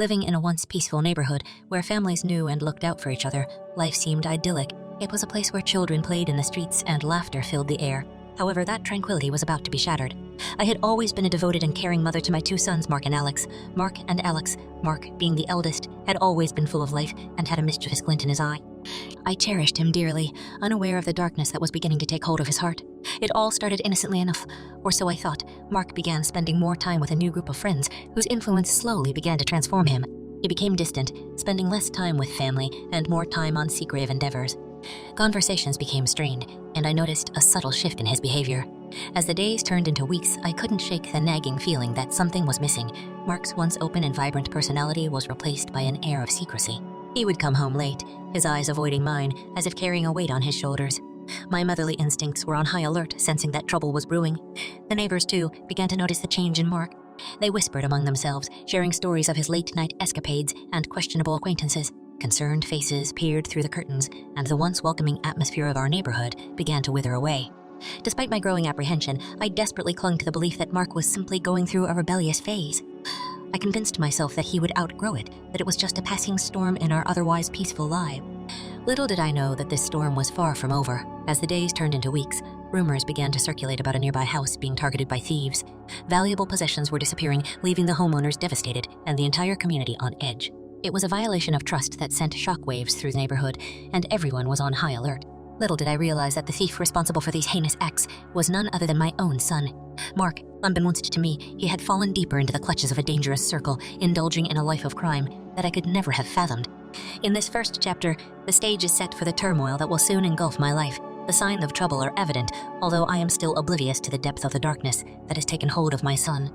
Living in a once peaceful neighborhood where families knew and looked out for each other, life seemed idyllic. It was a place where children played in the streets and laughter filled the air. However, that tranquility was about to be shattered. I had always been a devoted and caring mother to my two sons, Mark and Alex. Mark, being the eldest, had always been full of life and had a mischievous glint in his eye. I cherished him dearly, unaware of the darkness that was beginning to take hold of his heart. It all started innocently enough, or so I thought. Mark began spending more time with a new group of friends, whose influence slowly began to transform him. He became distant, spending less time with family and more time on secretive endeavors. Conversations became strained, and I noticed a subtle shift in his behavior. As the days turned into weeks, I couldn't shake the nagging feeling that something was missing. Mark's once open and vibrant personality was replaced by an air of secrecy. He would come home late, his eyes avoiding mine, as if carrying a weight on his shoulders. My motherly instincts were on high alert, sensing that trouble was brewing. The neighbors, too, began to notice the change in Mark. They whispered among themselves, sharing stories of his late-night escapades and questionable acquaintances. Concerned faces peered through the curtains, and the once welcoming atmosphere of our neighborhood began to wither away. Despite my growing apprehension, I desperately clung to the belief that Mark was simply going through a rebellious phase. I convinced myself that he would outgrow it, that it was just a passing storm in our otherwise peaceful lives. Little did I know that this storm was far from over. As the days turned into weeks, rumors began to circulate about a nearby house being targeted by thieves. Valuable possessions were disappearing, leaving the homeowners devastated and the entire community on edge. It was a violation of trust that sent shockwaves through the neighborhood, and everyone was on high alert. Little did I realize that the thief responsible for these heinous acts was none other than my own son. Mark, unbeknownst to me, he had fallen deeper into the clutches of a dangerous circle, indulging in a life of crime that I could never have fathomed. In this first chapter, the stage is set for the turmoil that will soon engulf my life. The signs of trouble are evident, although I am still oblivious to the depth of the darkness that has taken hold of my son.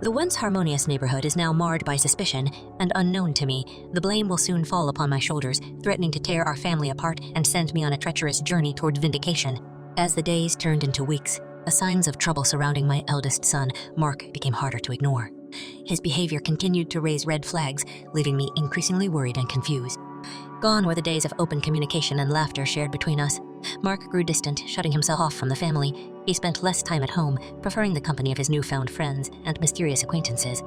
The once harmonious neighborhood is now marred by suspicion, and unknown to me, the blame will soon fall upon my shoulders, threatening to tear our family apart and send me on a treacherous journey toward vindication. As the days turned into weeks, the signs of trouble surrounding my eldest son, Mark, became harder to ignore. His behavior continued to raise red flags, leaving me increasingly worried and confused. Gone were the days of open communication and laughter shared between us. Mark grew distant, shutting himself off from the family. He spent less time at home, preferring the company of his newfound friends and mysterious acquaintances.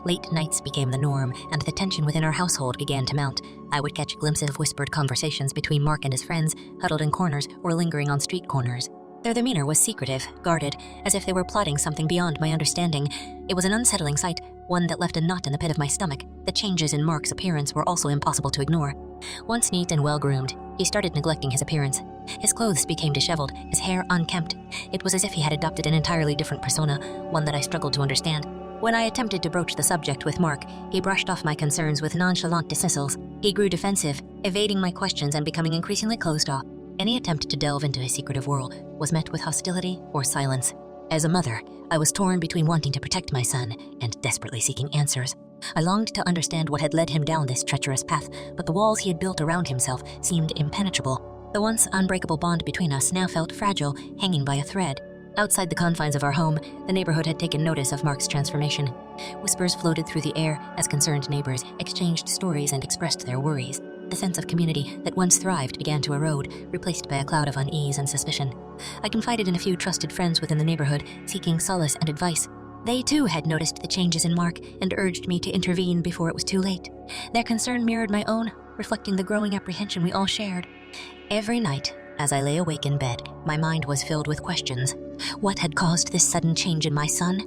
Late nights became the norm, and the tension within our household began to mount. I would catch glimpses of whispered conversations between Mark and his friends, huddled in corners or lingering on street corners. Their demeanor was secretive, guarded, as if they were plotting something beyond my understanding. It was an unsettling sight, one that left a knot in the pit of my stomach. The changes in Mark's appearance were also impossible to ignore. Once neat and well-groomed, he started neglecting his appearance. His clothes became disheveled, his hair unkempt. It was as if he had adopted an entirely different persona, one that I struggled to understand. When I attempted to broach the subject with Mark, he brushed off my concerns with nonchalant dismissals. He grew defensive, evading my questions and becoming increasingly closed off. Any attempt to delve into his secretive world was met with hostility or silence. As a mother, I was torn between wanting to protect my son and desperately seeking answers. I longed to understand what had led him down this treacherous path, but the walls he had built around himself seemed impenetrable. The once unbreakable bond between us now felt fragile, hanging by a thread. Outside the confines of our home, the neighborhood had taken notice of Mark's transformation. Whispers floated through the air as concerned neighbors exchanged stories and expressed their worries. The sense of community that once thrived began to erode, replaced by a cloud of unease and suspicion. I confided in a few trusted friends within the neighborhood, seeking solace and advice. They too had noticed the changes in Mark and urged me to intervene before it was too late. Their concern mirrored my own, reflecting the growing apprehension we all shared. Every night, as I lay awake in bed, my mind was filled with questions. What had caused this sudden change in my son?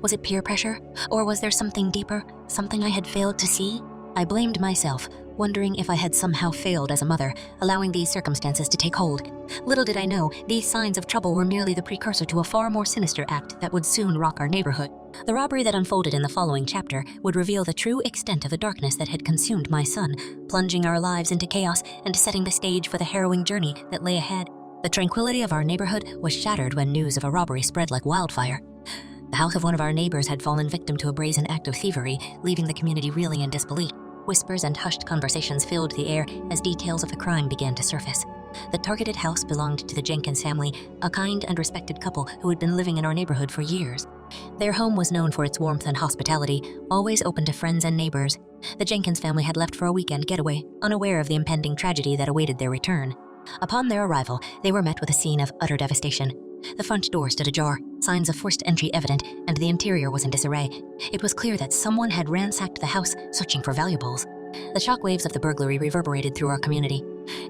Was it peer pressure? Or was there something deeper, something I had failed to see? I blamed myself, wondering if I had somehow failed as a mother, allowing these circumstances to take hold. Little did I know, these signs of trouble were merely the precursor to a far more sinister act that would soon rock our neighborhood. The robbery that unfolded in the following chapter would reveal the true extent of the darkness that had consumed my son, plunging our lives into chaos and setting the stage for the harrowing journey that lay ahead. The tranquility of our neighborhood was shattered when news of a robbery spread like wildfire. The house of one of our neighbors had fallen victim to a brazen act of thievery, leaving the community reeling in disbelief. Whispers and hushed conversations filled the air as details of the crime began to surface. The targeted house belonged to the Jenkins family, a kind and respected couple who had been living in our neighborhood for years. Their home was known for its warmth and hospitality, always open to friends and neighbors. The Jenkins family had left for a weekend getaway, unaware of the impending tragedy that awaited their return. Upon their arrival, they were met with a scene of utter devastation. The front door stood ajar, signs of forced entry evident, and the interior was in disarray. It was clear that someone had ransacked the house, searching for valuables. The shockwaves of the burglary reverberated through our community.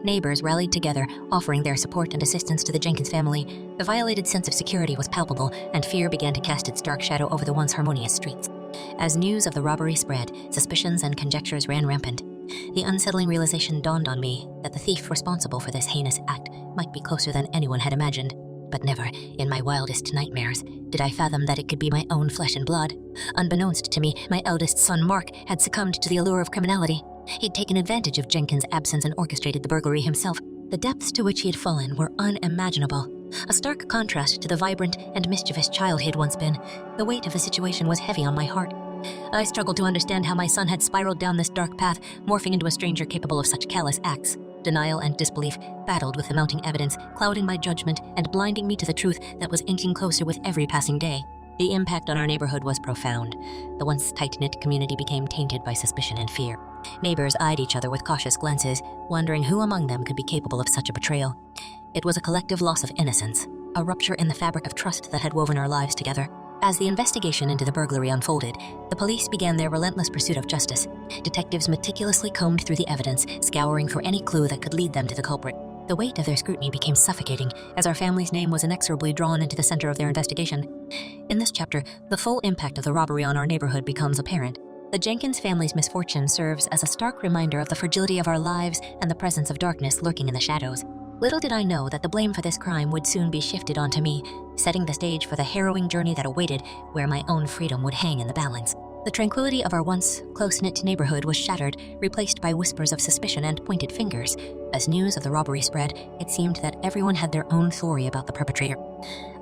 Neighbors rallied together, offering their support and assistance to the Jenkins family. The violated sense of security was palpable, and fear began to cast its dark shadow over the once harmonious streets. As news of the robbery spread, suspicions and conjectures ran rampant. The unsettling realization dawned on me that the thief responsible for this heinous act might be closer than anyone had imagined. But never, in my wildest nightmares, did I fathom that it could be my own flesh and blood. Unbeknownst to me, my eldest son Mark had succumbed to the allure of criminality. He'd taken advantage of Jenkins' absence and orchestrated the burglary himself. The depths to which he had fallen were unimaginable. A stark contrast to the vibrant and mischievous child he had once been. The weight of the situation was heavy on my heart. I struggled to understand how my son had spiraled down this dark path, morphing into a stranger capable of such callous acts. Denial and disbelief battled with the mounting evidence, clouding my judgment and blinding me to the truth that was inching closer with every passing day. The impact on our neighborhood was profound. The once tight-knit community became tainted by suspicion and fear. Neighbors eyed each other with cautious glances, wondering who among them could be capable of such a betrayal. It was a collective loss of innocence, a rupture in the fabric of trust that had woven our lives together. As the investigation into the burglary unfolded, the police began their relentless pursuit of justice. Detectives meticulously combed through the evidence, scouring for any clue that could lead them to the culprit. The weight of their scrutiny became suffocating as our family's name was inexorably drawn into the center of their investigation. In this chapter, the full impact of the robbery on our neighborhood becomes apparent. The Jenkins family's misfortune serves as a stark reminder of the fragility of our lives and the presence of darkness lurking in the shadows. Little did I know that the blame for this crime would soon be shifted onto me, setting the stage for the harrowing journey that awaited, where my own freedom would hang in the balance. The tranquility of our once close-knit neighborhood was shattered, replaced by whispers of suspicion and pointed fingers. As news of the robbery spread, it seemed that everyone had their own theory about the perpetrator.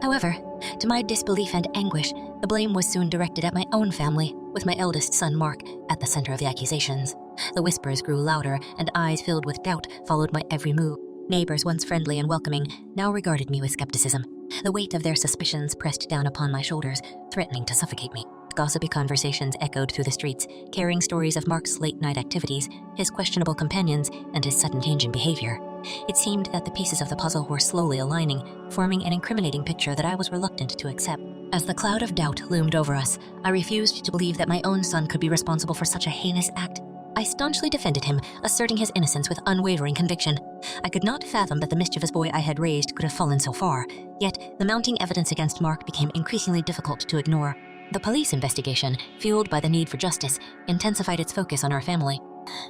However, to my disbelief and anguish, the blame was soon directed at my own family, with my eldest son Mark at the center of the accusations. The whispers grew louder, and eyes filled with doubt followed my every move. Neighbors, once friendly and welcoming, now regarded me with skepticism. The weight of their suspicions pressed down upon my shoulders, threatening to suffocate me. Gossipy conversations echoed through the streets, carrying stories of Mark's late-night activities, his questionable companions, and his sudden change in behavior. It seemed that the pieces of the puzzle were slowly aligning, forming an incriminating picture that I was reluctant to accept. As the cloud of doubt loomed over us, I refused to believe that my own son could be responsible for such a heinous act. I staunchly defended him, asserting his innocence with unwavering conviction. I could not fathom that the mischievous boy I had raised could have fallen so far, yet the mounting evidence against Mark became increasingly difficult to ignore. The police investigation, fueled by the need for justice, intensified its focus on our family.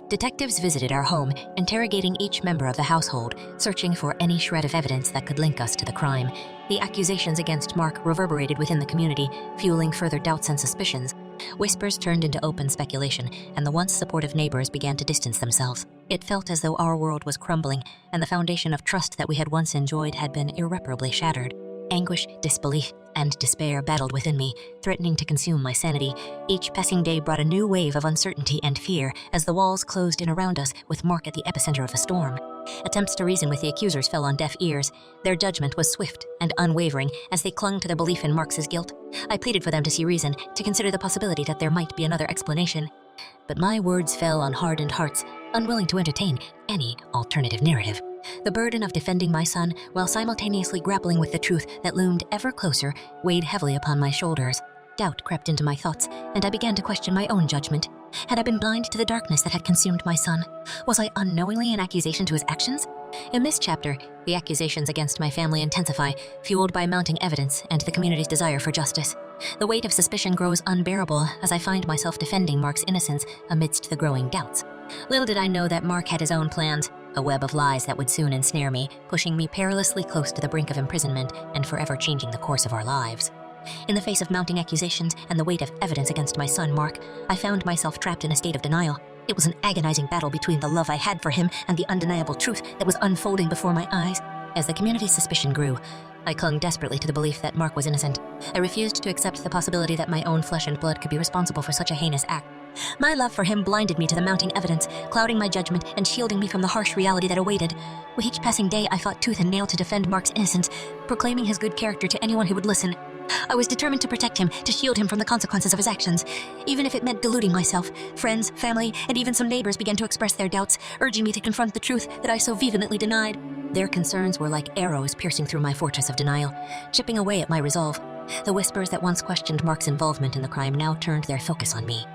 Detectives visited our home, interrogating each member of the household, searching for any shred of evidence that could link us to the crime. The accusations against Mark reverberated within the community, fueling further doubts and suspicions. Whispers turned into open speculation, and the once supportive neighbors began to distance themselves. It felt as though our world was crumbling, and the foundation of trust that we had once enjoyed had been irreparably shattered. Anguish, disbelief, and despair battled within me, threatening to consume my sanity. Each passing day brought a new wave of uncertainty and fear as the walls closed in around us, with Mark at the epicenter of the storm. Attempts to reason with the accusers fell on deaf ears. Their judgment was swift and unwavering as they clung to their belief in Mark's guilt. I pleaded for them to see reason, to consider the possibility that there might be another explanation. But my words fell on hardened hearts, unwilling to entertain any alternative narrative. The burden of defending my son, while simultaneously grappling with the truth that loomed ever closer, weighed heavily upon my shoulders. Doubt crept into my thoughts, and I began to question my own judgment. Had I been blind to the darkness that had consumed my son? Was I unknowingly an accusation to his actions? In this chapter, the accusations against my family intensify, fueled by mounting evidence and the community's desire for justice. The weight of suspicion grows unbearable as I find myself defending Mark's innocence amidst the growing doubts. Little did I know that Mark had his own plans, a web of lies that would soon ensnare me, pushing me perilously close to the brink of imprisonment and forever changing the course of our lives. In the face of mounting accusations and the weight of evidence against my son Mark, I found myself trapped in a state of denial. It was an agonizing battle between the love I had for him and the undeniable truth that was unfolding before my eyes. As the community's suspicion grew, I clung desperately to the belief that Mark was innocent. I refused to accept the possibility that my own flesh and blood could be responsible for such a heinous act. My love for him blinded me to the mounting evidence, clouding my judgment and shielding me from the harsh reality that awaited. With each passing day, I fought tooth and nail to defend Mark's innocence, proclaiming his good character to anyone who would listen. I was determined to protect him, to shield him from the consequences of his actions, even if it meant deluding myself. Friends, family, and even some neighbors began to express their doubts, urging me to confront the truth that I so vehemently denied. Their concerns were like arrows piercing through my fortress of denial, chipping away at my resolve. The whispers that once questioned Mark's involvement in the crime now turned their focus on me.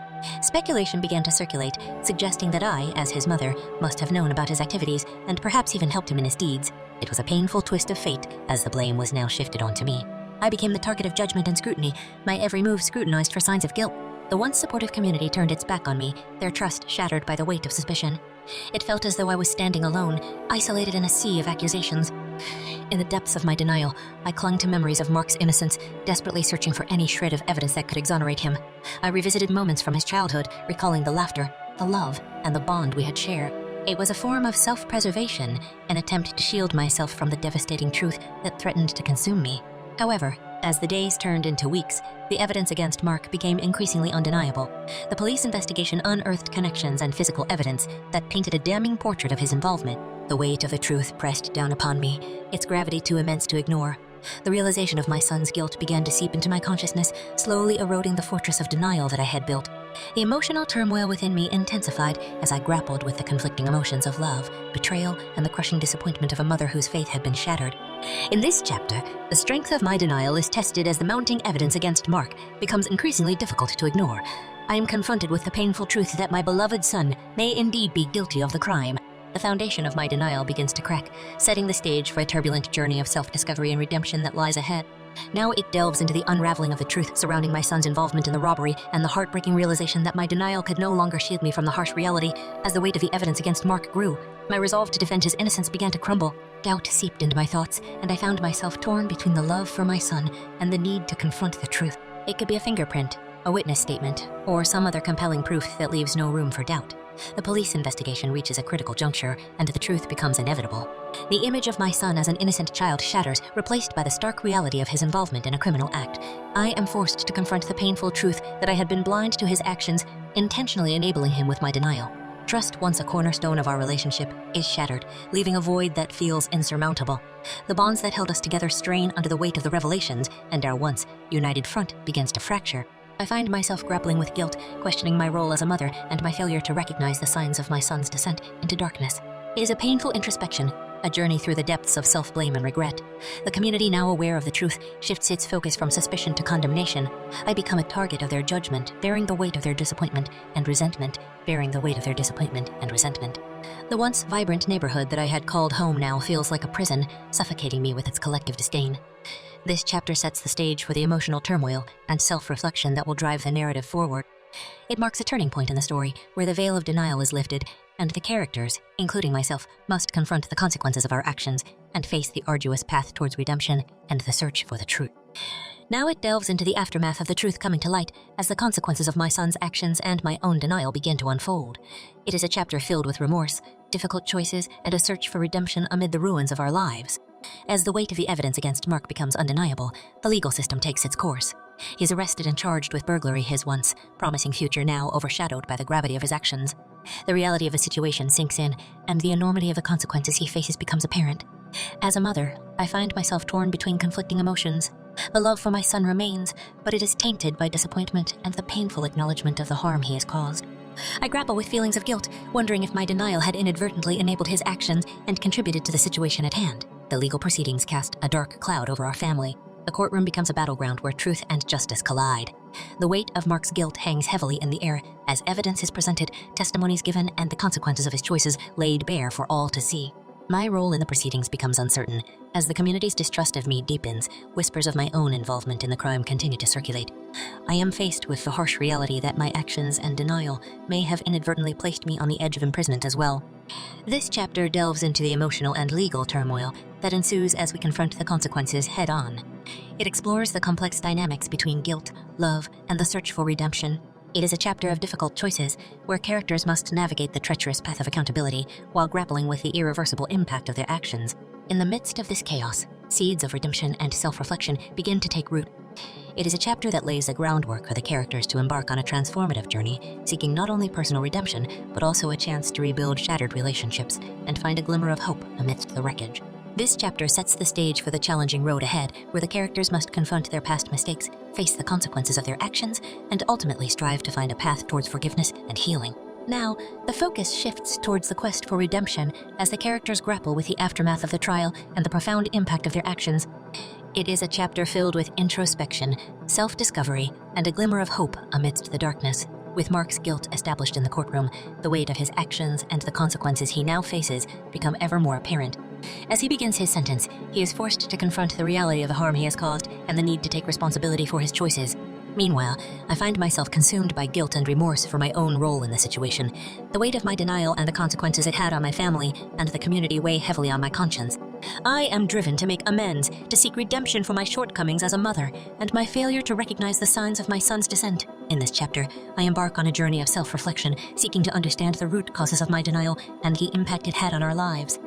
Speculation began to circulate, suggesting that I, as his mother, must have known about his activities and perhaps even helped him in his deeds. It was a painful twist of fate, as the blame was now shifted onto me. I became the target of judgment and scrutiny, my every move scrutinized for signs of guilt. The once supportive community turned its back on me, their trust shattered by the weight of suspicion. It felt as though I was standing alone, isolated in a sea of accusations. In the depths of my denial, I clung to memories of Mark's innocence, desperately searching for any shred of evidence that could exonerate him. I revisited moments from his childhood, recalling the laughter, the love, and the bond we had shared. It was a form of self-preservation, an attempt to shield myself from the devastating truth that threatened to consume me. However, as the days turned into weeks, the evidence against Mark became increasingly undeniable. The police investigation unearthed connections and physical evidence that painted a damning portrait of his involvement. The weight of the truth pressed down upon me, its gravity too immense to ignore. The realization of my son's guilt began to seep into my consciousness, slowly eroding the fortress of denial that I had built. The emotional turmoil within me intensified as I grappled with the conflicting emotions of love, betrayal, and the crushing disappointment of a mother whose faith had been shattered. In this chapter, the strength of my denial is tested as the mounting evidence against Mark becomes increasingly difficult to ignore. I am confronted with the painful truth that my beloved son may indeed be guilty of the crime. The foundation of my denial begins to crack, setting the stage for a turbulent journey of self-discovery and redemption that lies ahead. Now it delves into the unraveling of the truth surrounding my son's involvement in the robbery and the heartbreaking realization that my denial could no longer shield me from the harsh reality. As the weight of the evidence against Mark grew, my resolve to defend his innocence began to crumble. Doubt seeped into my thoughts, and I found myself torn between the love for my son and the need to confront the truth. It could be a fingerprint, a witness statement, or some other compelling proof that leaves no room for doubt. The police investigation reaches a critical juncture, and the truth becomes inevitable. The image of my son as an innocent child shatters, replaced by the stark reality of his involvement in a criminal act. I am forced to confront the painful truth that I had been blind to his actions, intentionally enabling him with my denial. Trust, once a cornerstone of our relationship, is shattered, leaving a void that feels insurmountable. The bonds that held us together strain under the weight of the revelations, and our once united front begins to fracture. I find myself grappling with guilt, questioning my role as a mother and my failure to recognize the signs of my son's descent into darkness. It is a painful introspection, a journey through the depths of self-blame and regret. The community, now aware of the truth, shifts its focus from suspicion to condemnation. I become a target of their judgment, bearing the weight of their disappointment and resentment, bearing the weight of their disappointment and resentment. The once vibrant neighborhood that I had called home now feels like a prison, suffocating me with its collective disdain. This chapter sets the stage for the emotional turmoil and self-reflection that will drive the narrative forward. It marks a turning point in the story where the veil of denial is lifted, and the characters, including myself, must confront the consequences of our actions and face the arduous path towards redemption and the search for the truth. Now it delves into the aftermath of the truth coming to light as the consequences of my son's actions and my own denial begin to unfold. It is a chapter filled with remorse, difficult choices, and a search for redemption amid the ruins of our lives. As the weight of the evidence against Mark becomes undeniable, the legal system takes its course. He is arrested and charged with burglary, his once promising future now overshadowed by the gravity of his actions. The reality of the situation sinks in, and the enormity of the consequences he faces becomes apparent. As a mother, I find myself torn between conflicting emotions. The love for my son remains, but it is tainted by disappointment and the painful acknowledgement of the harm he has caused. I grapple with feelings of guilt, wondering if my denial had inadvertently enabled his actions and contributed to the situation at hand. The legal proceedings cast a dark cloud over our family. The courtroom becomes a battleground where truth and justice collide. The weight of Mark's guilt hangs heavily in the air as evidence is presented, testimonies given, and the consequences of his choices laid bare for all to see. My role in the proceedings becomes uncertain. As the community's distrust of me deepens, whispers of my own involvement in the crime continue to circulate. I am faced with the harsh reality that my actions and denial may have inadvertently placed me on the edge of imprisonment as well. This chapter delves into the emotional and legal turmoil that ensues as we confront the consequences head-on. It explores the complex dynamics between guilt, love, and the search for redemption. It is a chapter of difficult choices, where characters must navigate the treacherous path of accountability while grappling with the irreversible impact of their actions. In the midst of this chaos, seeds of redemption and self-reflection begin to take root. It is a chapter that lays the groundwork for the characters to embark on a transformative journey, seeking not only personal redemption, but also a chance to rebuild shattered relationships and find a glimmer of hope amidst the wreckage. This chapter sets the stage for the challenging road ahead, where the characters must confront their past mistakes, face the consequences of their actions, and ultimately strive to find a path towards forgiveness and healing. Now, the focus shifts towards the quest for redemption as the characters grapple with the aftermath of the trial and the profound impact of their actions. It is a chapter filled with introspection, self-discovery, and a glimmer of hope amidst the darkness. With Mark's guilt established in the courtroom, the weight of his actions and the consequences he now faces become ever more apparent. As he begins his sentence, he is forced to confront the reality of the harm he has caused and the need to take responsibility for his choices. Meanwhile, I find myself consumed by guilt and remorse for my own role in the situation. The weight of my denial and the consequences it had on my family and the community weigh heavily on my conscience. I am driven to make amends, to seek redemption for my shortcomings as a mother, and my failure to recognize the signs of my son's descent. In this chapter, I embark on a journey of self-reflection, seeking to understand the root causes of my denial and the impact it had on our lives.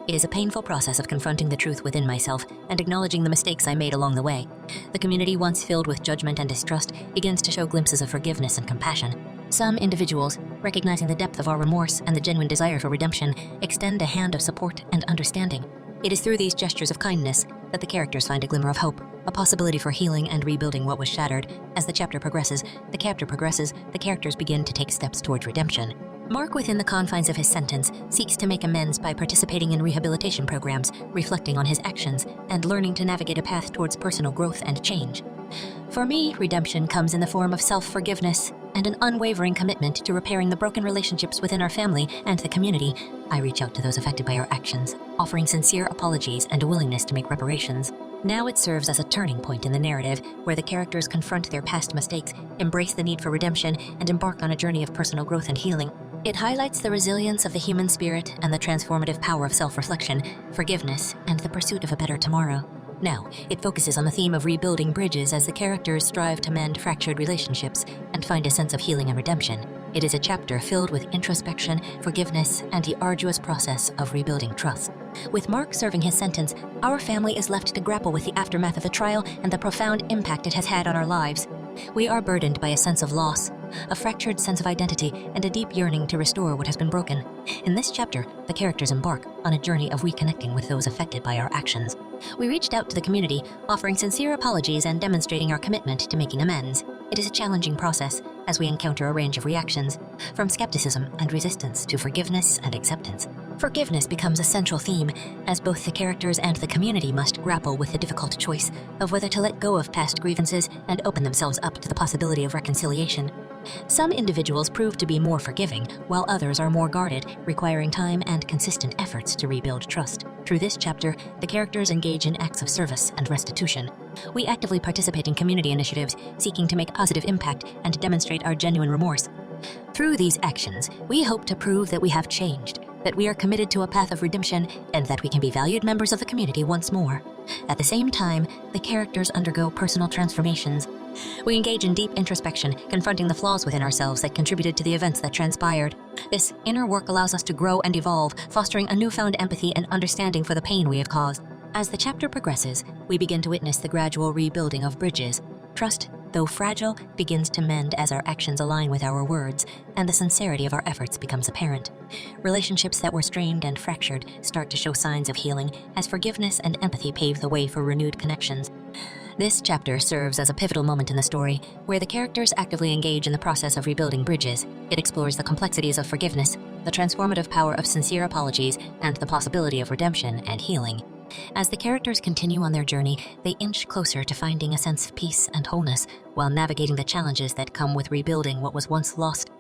It is a painful process of confronting the truth within myself and acknowledging the mistakes I made along the way. The community, once filled with judgment and distrust, begins to show glimpses of forgiveness and compassion. Some individuals, recognizing the depth of our remorse and the genuine desire for redemption, extend a hand of support and understanding. It is through these gestures of kindness that the characters find a glimmer of hope, a possibility for healing and rebuilding what was shattered. As the chapter progresses, the characters begin to take steps towards redemption. Mark, within the confines of his sentence, seeks to make amends by participating in rehabilitation programs, reflecting on his actions, and learning to navigate a path towards personal growth and change. For me, redemption comes in the form of self-forgiveness and an unwavering commitment to repairing the broken relationships within our family and the community. I reach out to those affected by our actions, offering sincere apologies and a willingness to make reparations. Now it serves as a turning point in the narrative, where the characters confront their past mistakes, embrace the need for redemption, and embark on a journey of personal growth and healing. It highlights the resilience of the human spirit and the transformative power of self-reflection, forgiveness, and the pursuit of a better tomorrow. Now, it focuses on the theme of rebuilding bridges as the characters strive to mend fractured relationships and find a sense of healing and redemption. It is a chapter filled with introspection, forgiveness, and the arduous process of rebuilding trust. With Mark serving his sentence, our family is left to grapple with the aftermath of the trial and the profound impact it has had on our lives. We are burdened by a sense of loss, a fractured sense of identity, and a deep yearning to restore what has been broken. In this chapter, the characters embark on a journey of reconnecting with those affected by our actions. We reached out to the community, offering sincere apologies and demonstrating our commitment to making amends. It is a challenging process, as we encounter a range of reactions, from skepticism and resistance to forgiveness and acceptance. Forgiveness becomes a central theme, as both the characters and the community must grapple with the difficult choice of whether to let go of past grievances and open themselves up to the possibility of reconciliation. Some individuals prove to be more forgiving, while others are more guarded, requiring time and consistent efforts to rebuild trust. Through this chapter, the characters engage in acts of service and restitution. We actively participate in community initiatives, seeking to make a positive impact and demonstrate our genuine remorse. Through these actions, we hope to prove that we have changed, that we are committed to a path of redemption, and that we can be valued members of the community once more. At the same time, the characters undergo personal transformations. We engage in deep introspection, confronting the flaws within ourselves that contributed to the events that transpired. This inner work allows us to grow and evolve, fostering a newfound empathy and understanding for the pain we have caused. As the chapter progresses, we begin to witness the gradual rebuilding of bridges. Trust, though fragile, begins to mend as our actions align with our words, and the sincerity of our efforts becomes apparent. Relationships that were strained and fractured start to show signs of healing, as forgiveness and empathy pave the way for renewed connections. This chapter serves as a pivotal moment in the story, where the characters actively engage in the process of rebuilding bridges. It explores the complexities of forgiveness, the transformative power of sincere apologies, and the possibility of redemption and healing. As the characters continue on their journey, they inch closer to finding a sense of peace and wholeness, while navigating the challenges that come with rebuilding what was once lost.